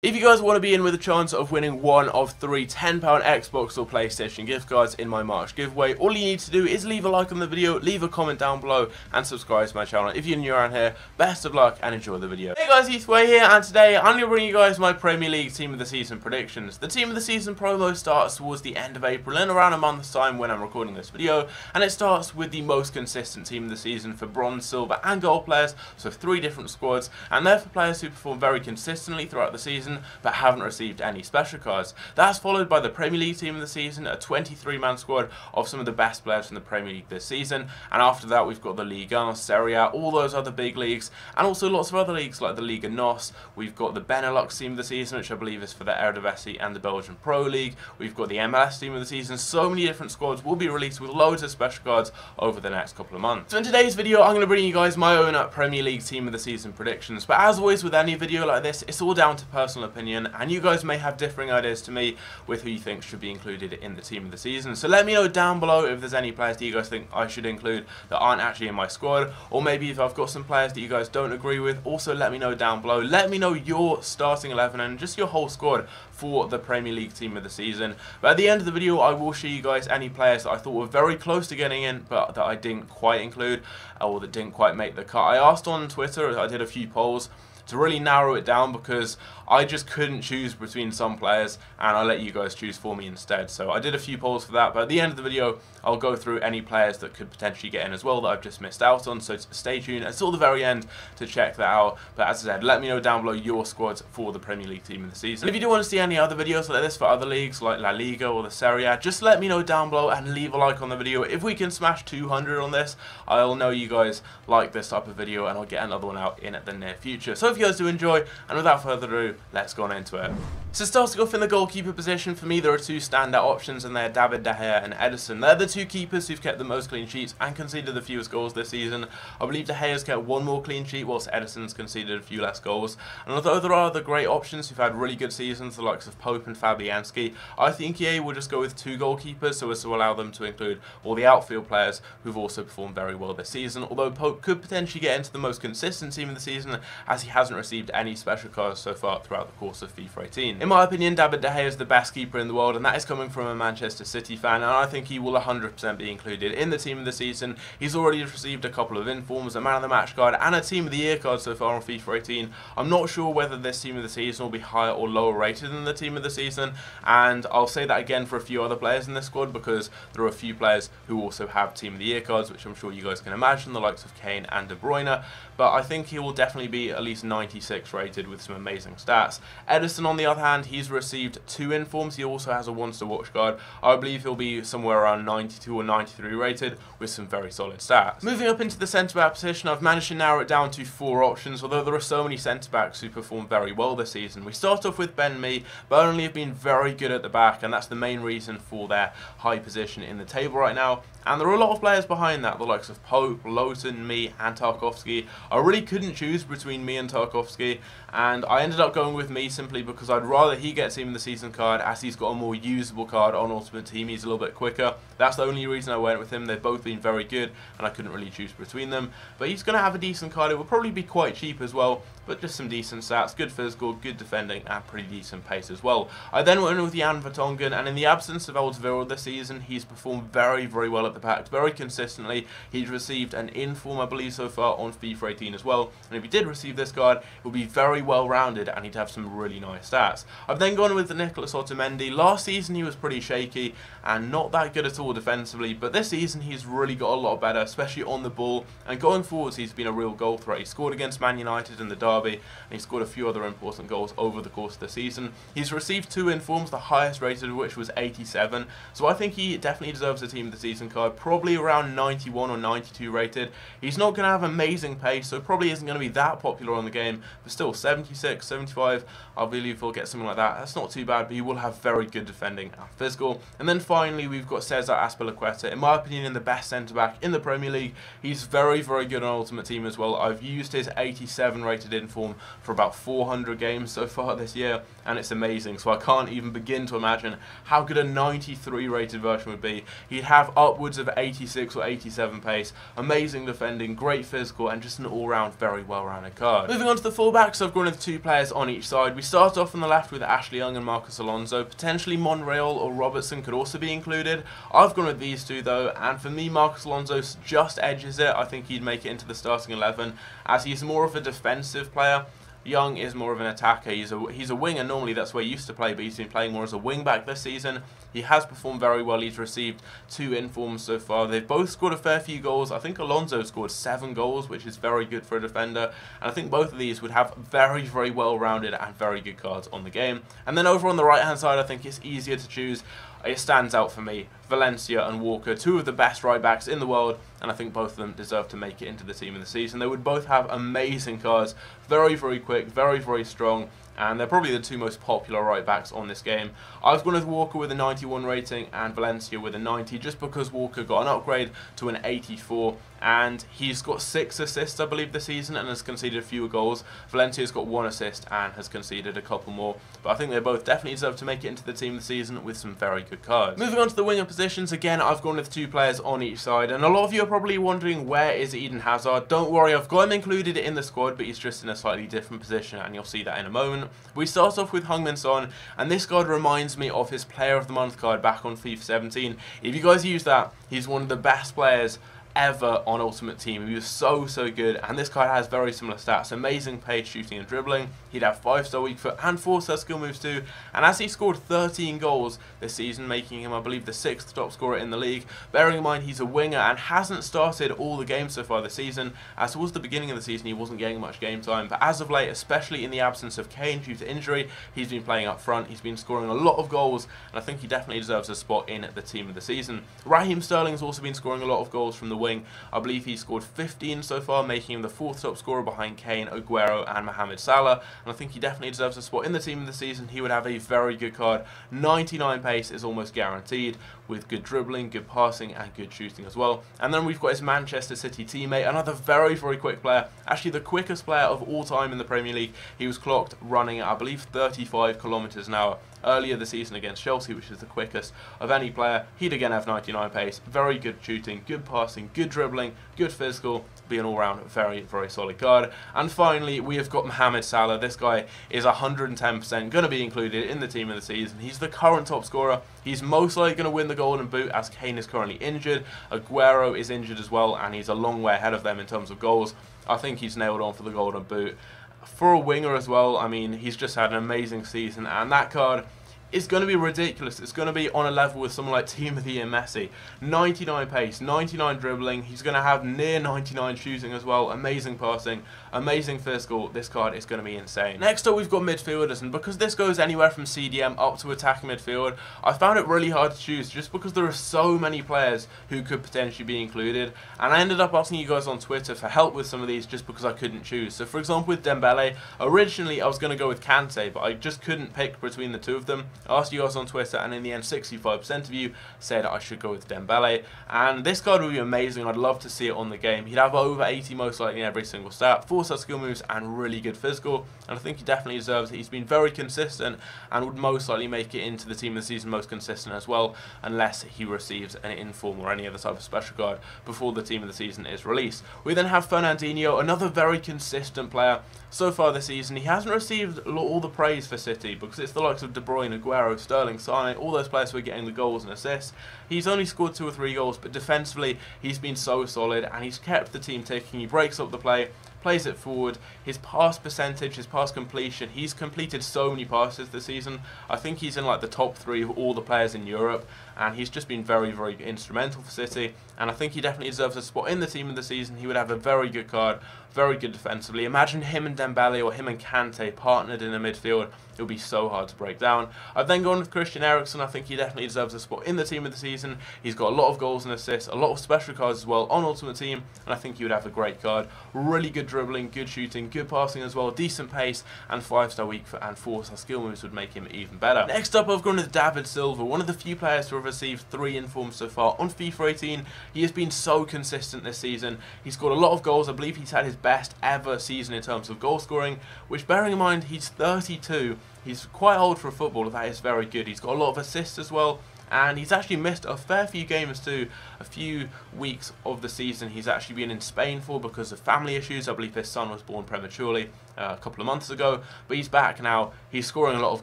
If you guys want to be in with a chance of winning one of 3 £10 Xbox or PlayStation gift cards in my March giveaway, all you need to do is leave a like on the video, leave a comment down below, and subscribe to my channel. If you're new around here, best of luck and enjoy the video. Hey guys, Ethan here, and today I'm going to bring you guys my Premier League Team of the Season predictions. The Team of the Season promo starts towards the end of April, in around a month's time when I'm recording this video, and it starts with the most consistent Team of the Season for bronze, silver and gold players, so 3 different squads, and they're for players who perform very consistently throughout the season but haven't received any special cards. That's followed by the Premier League Team of the Season, a 23-man squad of some of the best players from the Premier League this season, and after that we've got the Liga 1, Serie A, all those other big leagues, and also lots of other leagues like the Liga NOS. We've got the Benelux Team of the Season, which I believe is for the Eredivisie and the Belgian Pro League. We've got the MLS Team of the Season. So many different squads will be released with loads of special cards over the next couple of months. So in today's video I'm going to bring you guys my own Premier League Team of the Season predictions, but as always with any video like this, it's all down to personal opinion, and you guys may have differing ideas to me with who you think should be included in the Team of the Season. So let me know down below if there's any players that you guys think I should include that aren't actually in my squad, or maybe if I've got some players that you guys don't agree with, also let me know down below. Let me know your starting 11 and just your whole squad for the Premier League Team of the Season. But at the end of the video I will show you guys any players that I thought were very close to getting in but that I didn't quite include, or that didn't quite make the cut. I asked on Twitter, I did a few polls to really narrow it down because I just couldn't choose between some players, and I let you guys choose for me instead. So I did a few polls for that, but at the end of the video I'll go through any players that could potentially get in as well that I've just missed out on, so stay tuned until the very end to check that out. But as I said, let me know down below your squads for the Premier League Team of the Season. And if you do want to see any other videos like this for other leagues like La Liga or the Serie A, just let me know down below and leave a like on the video. If we can smash 200 on this, I'll know you guys like this type of video and I'll get another one out in the near future. So if you guys do enjoy, and without further ado, let's go on into it. So starting off in the goalkeeper position, for me there are 2 standout options, and they're David De Gea and Ederson. They're the 2 keepers who've kept the most clean sheets and conceded the fewest goals this season. I believe De Gea's kept 1 more clean sheet whilst Ederson's conceded a few less goals. And although there are other great options who've had really good seasons, the likes of Pope and Fabianski, I think EA will just go with 2 goalkeepers so as to allow them to include all the outfield players who've also performed very well this season, although Pope could potentially get into the most consistent team of the season as he hasn't received any special cards so far throughout the course of FIFA 18. In my opinion, David De Gea is the best keeper in the world, and that is coming from a Manchester City fan, and I think he will 100% be included in the Team of the Season. He's already received a couple of informs, a Man of the Match card, and a Team of the Year card so far on FIFA 18. I'm not sure whether this Team of the Season will be higher or lower rated than the Team of the Season, and I'll say that again for a few other players in this squad because there are a few players who also have Team of the Year cards, which I'm sure you guys can imagine, the likes of Kane and De Bruyne, but I think he will definitely be at least 96 rated with some amazing stats. Ederson, on the other hand, he's received 2 informs. He also has a once to watch card. I believe he'll be somewhere around 92 or 93 rated with some very solid stats. Moving up into the centre-back position, I've managed to narrow it down to 4 options, although there are so many centre-backs who perform very well this season. We start off with Ben Mee. Burnley have been very good at the back, and that's the main reason for their high position in the table right now. And there are a lot of players behind that, the likes of Pope, Lowton, Mee and Tarkowski. I really couldn't choose between Mee and Tarkowski, and I ended up going with Mee simply because I'd rather he get Team of the Season card as he's got a more usable card on Ultimate Team. He's a little bit quicker. That's the only reason I went with him. They've both been very good and I couldn't really choose between them. But he's going to have a decent card. It will probably be quite cheap as well, but just some decent stats, good physical, good defending and pretty decent pace as well. I then went with Jan Vertonghen, and in the absence of Alderweireld this season, he's performed very, very well at the back, very consistently. He's received an inform, I believe, so far on FIFA 18 as well, and if he did receive this card, it will be very well rounded and he'd have some really nice stats. I've then gone with Nicolas Otamendi. Last season he was pretty shaky and not that good at all defensively, but this season he's really got a lot better, especially on the ball, and going forwards he's been a real goal threat. He scored against Man United in the derby, and he scored a few other important goals over the course of the season. He's received 2 informs, the highest rated of which was 87, so I think he definitely deserves a Team of the Season card, probably around 91 or 92 rated. He's not going to have amazing pace, so probably isn't going to be that popular on the game, but still 76, 75, I believe he'll get something like that. That's not too bad, but he will have very good defending and physical. And then finally we've got Cesar Azpilicueta, in my opinion the best centre-back in the Premier League. He's very, very good on Ultimate Team as well. I've used his 87 rated inform for about 400 games so far this year, and it's amazing, so I can't even begin to imagine how good a 93 rated version would be. He'd have upwards upwards of 86 or 87 pace, amazing defending, great physical, and just an all-round very well-rounded card. Moving on to the fullbacks, I've gone with 2 players on each side. We start off on the left with Ashley Young and Marcus Alonso. Potentially Monreal or Robertson could also be included. I've gone with these two though, and for me Marcus Alonso just edges it. I think he'd make it into the starting 11 as he's more of a defensive player. Young is more of an attacker. He's a winger normally, that's where he used to play, but he's been playing more as a wing back this season. He has performed very well. He's received 2 informs so far. They've both scored a fair few goals. I think Alonso scored 7 goals, which is very good for a defender. And I think both of these would have very, very well-rounded and very good cards on the game. And then over on the right-hand side, I think it's easier to choose. It stands out for me. Valencia and Walker, 2 of the best right-backs in the world, and I think both of them deserve to make it into the team of the season. They would both have amazing cards, very, very quick, very, very strong, and they're probably the 2 most popular right-backs on this game. I've gone with Walker with a 91 rating and Valencia with a 90, just because Walker got an upgrade to an 84, and he's got 6 assists, I believe, this season, and has conceded fewer goals. Valencia's got 1 assist and has conceded a couple more, but I think they both definitely deserve to make it into the team of the season with some very good cards. Moving on to the winger positions, again, I've gone with 2 players on each side, and a lot of you are probably wondering, where is Eden Hazard? Don't worry, I've got him included in the squad, but he's just in a slightly different position, and you'll see that in a moment. We start off with Heung-min Son, and this card reminds me of his Player of the Month card back on FIFA 17. If you guys use that, he's one of the best players ever on Ultimate Team. He was so good, and this card has very similar stats. Amazing pace, shooting and dribbling. He'd have 5-star weak foot and 4-star skill moves too, and as he scored 13 goals this season, making him, I believe, the 6th top scorer in the league. Bearing in mind he's a winger and hasn't started all the games so far this season, as towards the beginning of the season he wasn't getting much game time, but as of late, especially in the absence of Kane due to injury, he's been playing up front, he's been scoring a lot of goals, and I think he definitely deserves a spot in the team of the season. Raheem Sterling's also been scoring a lot of goals from the wing. I believe he's scored 15 so far, making him the 4th top scorer behind Kane, Aguero and Mohamed Salah, and I think he definitely deserves a spot in the team of the season. He would have a very good card. 99 pace is almost guaranteed, with good dribbling, good passing and good shooting as well. And then we've got his Manchester City teammate, another very quick player, actually the quickest player of all time in the Premier League. He was clocked running at, I believe, 35 kilometers an hour earlier this season against Chelsea, which is the quickest of any player. He'd again have 99 pace, very good shooting, good passing, good dribbling, good physical, be an all-round very solid card. And finally, we have got Mohamed Salah. This guy is 110% going to be included in the team of the season. He's the current top scorer. He's most likely going to win the Golden Boot, as Kane is currently injured. Aguero is injured as well, and he's a long way ahead of them in terms of goals. I think he's nailed on for the Golden Boot. For a winger as well, I mean, he's just had an amazing season, and that card is going to be ridiculous. It's going to be on a level with someone like Timothy and Messi. 99 pace, 99 dribbling. He's going to have near 99 shooting as well. Amazing passing, amazing physical. This card is going to be insane. Next up, we've got midfielders, and because this goes anywhere from CDM up to attacking midfield, I found it really hard to choose just because there are so many players who could potentially be included, and I ended up asking you guys on Twitter for help with some of these just because I couldn't choose. So for example, with Dembele, originally I was going to go with Kante, but I just couldn't pick between the 2 of them. I asked you guys on Twitter, and in the end 65% of you said I should go with Dembele, and this card would be amazing. I'd love to see it on the game. He'd have over 80 most likely in every single stat, 4-star skill moves and really good physical, and I think he definitely deserves it. He's been very consistent and would most likely make it into the team of the season most consistent as well, unless he receives an inform or any other type of special card before the team of the season is released. We then have Fernandinho, another very consistent player. So far this season, he hasn't received all the praise for City because it's the likes of De Bruyne, Aguero, Sterling, Salah, all those players who are getting the goals and assists. He's only scored 2 or 3 goals, but defensively he's been so solid and he's kept the team ticking. He breaks up the play, plays it forward. His pass percentage, his pass completion, he's completed so many passes this season. I think he's in like the top 3 of all the players in Europe, and he's just been very instrumental for City, and I think he definitely deserves a spot in the team of the season. He would have a very good card, very good defensively. Imagine him and Dembele or him and Kante partnered in the midfield. It would be so hard to break down. I've then gone with Christian Eriksen. I think he definitely deserves a spot in the team of the season. He's got a lot of goals and assists, a lot of special cards as well on Ultimate Team, and I think he would have a great card. Really good dribbling, good shooting, good passing as well, decent pace, and 5-star weak foot and 4-star skill moves would make him even better. Next up, I've gone with David Silva, one of the few players to have received 3 informs so far on FIFA 18. He has been so consistent this season. He's scored a lot of goals. I believe he's had his best ever season in terms of goal scoring, which, bearing in mind he's 32, he's quite old for a footballer. That is very good. He's got a lot of assists as well, and he's actually missed a fair few games too. A few weeks of the season he's actually been in Spain for because of family issues. I believe his son was born prematurely a couple of months ago, but he's back now. He's scoring a lot of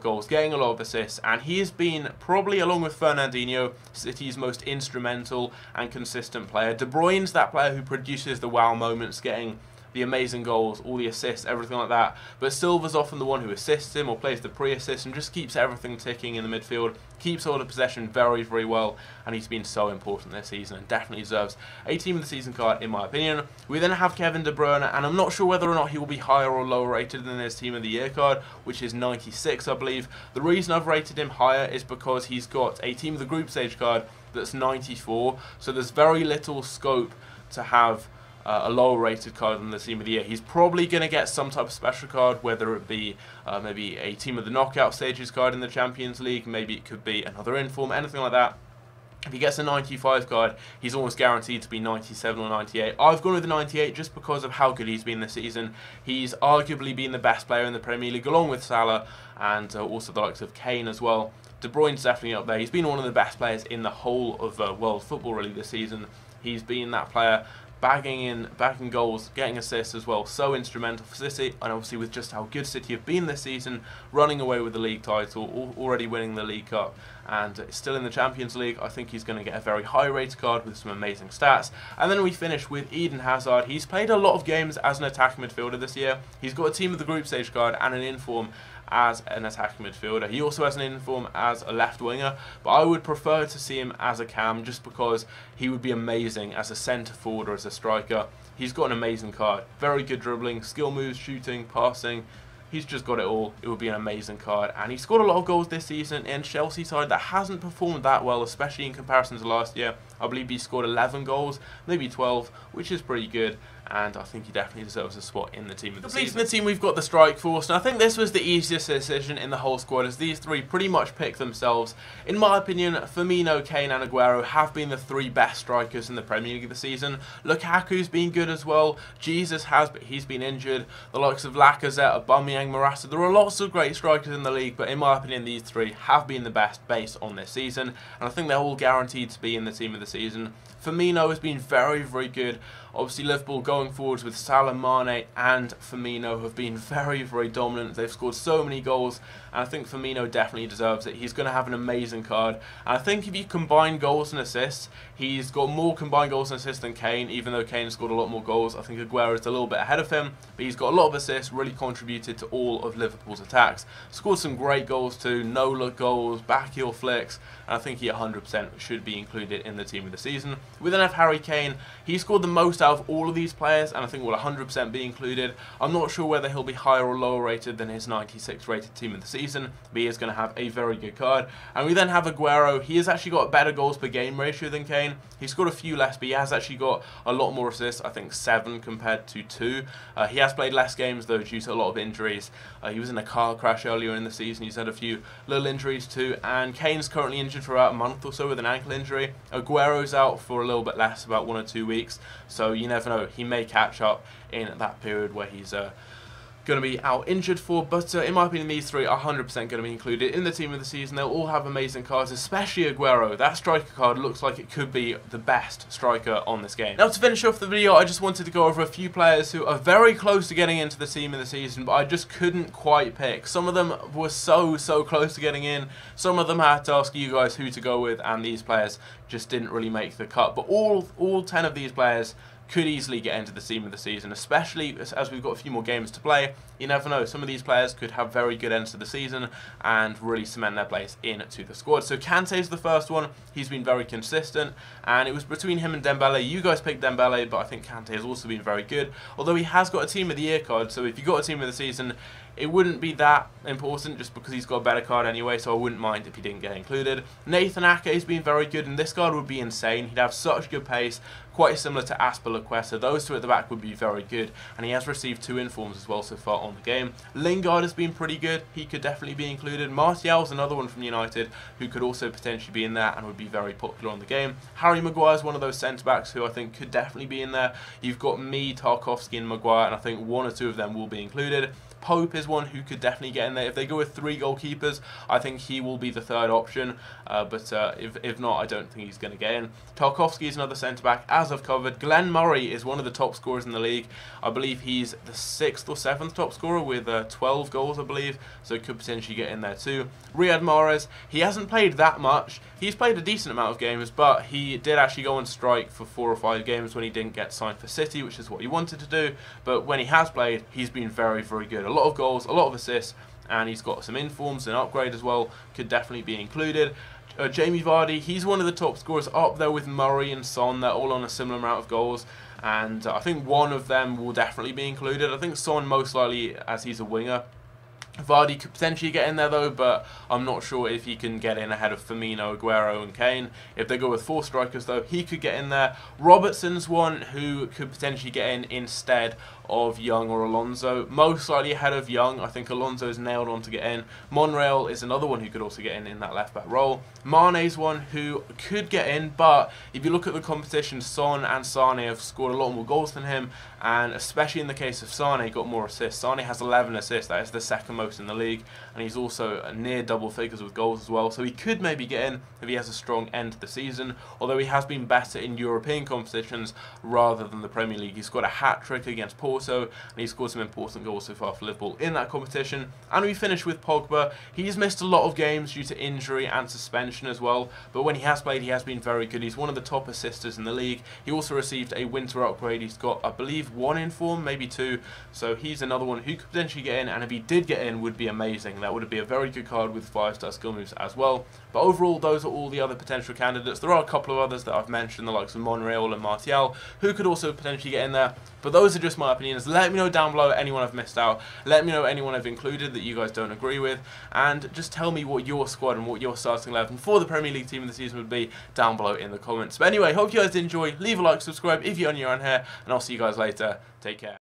goals, getting a lot of assists, and he has been probably, along with Fernandinho, City's most instrumental and consistent player. De Bruyne's that player who produces the wow moments, getting the amazing goals, all the assists, everything like that. But Silva's often the one who assists him or plays the pre-assist and just keeps everything ticking in the midfield, keeps hold of possession very, very well, and he's been so important this season and definitely deserves a Team of the Season card in my opinion. We then have Kevin De Bruyne, and I'm not sure whether or not he will be higher or lower rated than his Team of the Year card, which is 96 I believe. The reason I've rated him higher is because he's got a Team of the Group Stage card that's 94, so there's very little scope to have a lower rated card than the Team of the Year. He's probably going to get some type of special card, whether it be maybe a Team of the Knockout Stages card in the Champions League, maybe it could be another inform, anything like that. If he gets a 95 card, he's almost guaranteed to be 97 or 98. I've gone with the 98 just because of how good he's been this season. He's arguably been the best player in the Premier League, along with Salah and also the likes of Kane as well. De Bruyne's definitely up there. He's been one of the best players in the whole of world football really this season. He's been that player, bagging goals, getting assists as well, so instrumental for City, and obviously with just how good City have been this season, running away with the league title, already winning the League Cup, and still in the Champions League. I think he's going to get a very high rated card with some amazing stats. And then we finish with Eden Hazard. He's played a lot of games as an attacking midfielder this year. He's got a Team of the Group Stage card and an inform as an attacking midfielder. He also has an inform as a left winger, but I would prefer to see him as a cam just because he would be amazing as a centre forward or as a striker. He's got an amazing card, very good dribbling, skill moves, shooting, passing. He's just got it all. It would be an amazing card, and he scored a lot of goals this season in Chelsea's side that hasn't performed that well, especially in comparison to last year. I believe he scored 11 goals, maybe 12, which is pretty good, and I think he definitely deserves a spot in the Team of the Season. Completing the team, we've got the strike force, and I think this was the easiest decision in the whole squad, as these three pretty much pick themselves. In my opinion, Firmino, Kane and Aguero have been the three best strikers in the Premier League this season. Lukaku's been good as well. Jesus has, but he's been injured. The likes of Lacazette, Aubameyang, Morata, there are lots of great strikers in the league, but in my opinion, these three have been the best based on this season, and I think they're all guaranteed to be in the Team of the Season. Firmino has been very, very good. Obviously, Liverpool going forwards with Salah, Mane and Firmino have been very, very dominant. They've scored so many goals, and I think Firmino definitely deserves it. He's going to have an amazing card. And I think if you combine goals and assists, he's got more combined goals and assists than Kane, even though Kane scored a lot more goals. I think Aguero is a little bit ahead of him, but he's got a lot of assists, really contributed to all of Liverpool's attacks. Scored some great goals too, no-look goals, back-heel flicks, and I think he 100% should be included in the Team of the Season. We then have Harry Kane. He scored the most out of all of these players, and I think will 100% be included. I'm not sure whether he'll be higher or lower rated than his 96 rated Team of the Season, but he is going to have a very good card. And we then have Aguero. He has actually got a better goals per game ratio than Kane. He scored a few less, but he has actually got a lot more assists, I think 7 compared to 2. He has played less games though due to a lot of injuries. He was in a car crash earlier in the season. He's had a few little injuries too, and Kane's currently injured for about a month or so with an ankle injury. Aguero's out for a little bit less, about 1 or 2 weeks, so you never know, he may catch up in that period where he's going to be out injured for. But in my opinion, these three are 100% going to be included in the Team of the Season. They'll all have amazing cards, especially Aguero. That striker card looks like it could be the best striker on this game. Now, to finish off the video, I just wanted to go over a few players who are very close to getting into the Team of the Season, but I just couldn't quite pick. Some of them were so close to getting in. Some of them I had to ask you guys who to go with, and these players just didn't really make the cut. But all 10 of these players could easily get into the Team of the Season, especially as we've got a few more games to play. You never know, some of these players could have very good ends to the season and really cement their place into the squad. So Kante's the first one. He's been very consistent, and it was between him and Dembele. You guys picked Dembele, but I think Kante has also been very good, although he has got a Team of the Year card. So if you got a Team of the Season, it wouldn't be that important just because he's got a better card anyway, so I wouldn't mind if he didn't get included. Nathan Ake has been very good, and this card would be insane. He'd have such good pace, quite similar to Asper. Those two at the back would be very good, and he has received 2 informs as well so far on the game. Lingard has been pretty good. He could definitely be included. Martial's another one from United who could also potentially be in there and would be very popular on the game. Harry Maguire's one of those centre-backs who I think could definitely be in there. You've got me, Tarkowski and Maguire, and I think 1 or 2 of them will be included. Pope is one who could definitely get in there. If they go with 3 goalkeepers, I think he will be the third option, but if not, I don't think he's going to get in. Tarkowski is another centre-back, as I've covered. Glenn Murray is one of the top scorers in the league. I believe he's the 6th or 7th top scorer with 12 goals, I believe, so could potentially get in there too. Riyad Mahrez, he hasn't played that much. He's played a decent amount of games, but he did actually go on strike for 4 or 5 games when he didn't get signed for City, which is what he wanted to do. But when he has played, he's been very, very good. A lot of goals, a lot of assists, and he's got some informs and upgrade as well. Could definitely be included. Jamie Vardy, he's one of the top scorers, up there with Murray and Son. They're all on a similar amount of goals, and I think one of them will definitely be included. I think Son most likely, as he's a winger. Vardy could potentially get in there though, but I'm not sure if he can get in ahead of Firmino, Aguero and Kane. If they go with 4 strikers though, he could get in there. Robertson's one who could potentially get in instead of Young or Alonso. Most likely ahead of Young. I think Alonso's nailed on to get in. Monreal is another one who could also get in that left back role. Mane's one who could get in, but if you look at the competition, Son and Sane have scored a lot more goals than him, and especially in the case of Sane, got more assists. Sane has 11 assists, that is the 2nd most in the league, and he's also near double figures with goals as well, so he could maybe get in if he has a strong end to the season, although he has been better in European competitions rather than the Premier League. He's got a hat-trick against Porto, and he's scored some important goals so far for Liverpool in that competition. And we finish with Pogba. He's missed a lot of games due to injury and suspension as well, but when he has played, he has been very good. He's one of the top assisters in the league. He also received a winter upgrade. He's got, I believe, 1 inform, maybe 2, so he's another one who could potentially get in, and if he did get in, would be amazing. That would be a very good card with 5-star skill moves as well. But overall, those are all the other potential candidates. There are a couple of others that I've mentioned, the likes of Monreal and Martial, who could also potentially get in there, but those are just my opinions. Let me know down below anyone I've missed out. Let me know anyone I've included that you guys don't agree with, and just tell me what your squad and what your starting 11 for the Premier League team of the season would be down below in the comments. But anyway, hope you guys did enjoy. Leave a like, subscribe if you're new around here, and I'll see you guys later. Take care.